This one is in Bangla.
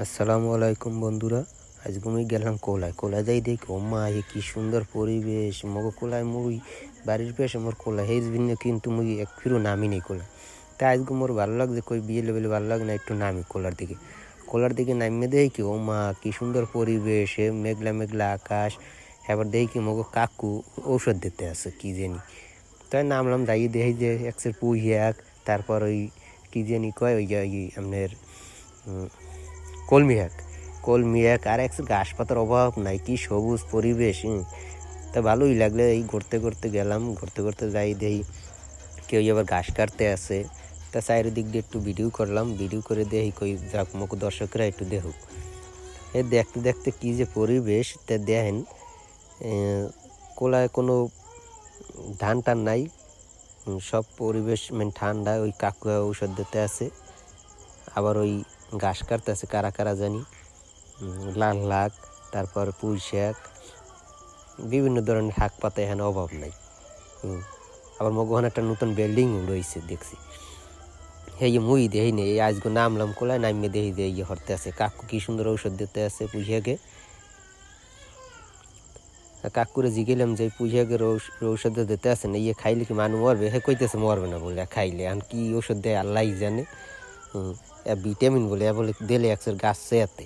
আসসালামু আলাইকুম বন্ধুরা। আজকে আমি গেলাম কোলায় যাই দেখি ও মা এ কি সুন্দর পরিবেশ মগো কোলায় মুই বাড়ির পেশে মোর কোলা হেজ ভিন্ন কিন্তু মুই এক ফিরো নামি নেই কোলা। তাই আজকে মোর ভালো লাগছে কই বিয়ে লেভেলে ভালো লাগে না একটু নামি কোলার দিকে নামিয়ে দেখি ও মা কি সুন্দর পরিবেশ মেঘলা মেঘলা আকাশ। এবার দেখি মগো কাকু ঔষধ দিতে আছে কি জানি, তাই নামলাম দাঁড়িয়ে দেখি যে একসের পুঁই শাক, তারপর ওই কি জানি কয় ওই আপনার কলমি শাক আর এক ঘাস পাতার অভাব নাই, কি সবুজ পরিবেশ। তা ভালোই লাগলে এই ঘুরতে ঘুরতে যাই দেখি কেউ আবার ঘাস কাটতে আসে। তা চারিদিক দিয়ে একটু ভিডিও করলাম, ভিডিও করে দেখি কই যাক মুখ দর্শকরা একটু দেখুক। দেখতে দেখতে কি যে পরিবেশ তা দেখেন। কোলায় কোনো ধান টান নাই, সব পরিবেশ ঠান্ডা। ওই কাকুয়া ঔষধ দিতে আছে, আবার ওই ঘাস কাটতে আছে কারা কারা জানি, লাল শাক, তারপর পুঁই শাক, বিভিন্ন ধরনের শাক পাতা এখানে অভাব নাই। আবার মগোখানে একটা নতুন বিল্ডিং রয়েছে দেখছি। মুই দেখি নেই এই আজকে নামলাম কোলায়, নামিয়ে দেখি যে হরতে আছে কাকু কি সুন্দর ঔষধ দিতে আছে পুঁই শাকে। কাকুরে জিগেলাম যে পুঁই শাকের ঔষধ দিতে আছে না, খাইলে কি মানুষ মরবে? কইতেছে মরবে না বলে, খাইলে আর কি ওষুধ দেয় আল্লাহ জানে। ভিটামিন বলে দিলে একশোর গাছ চেয়াতে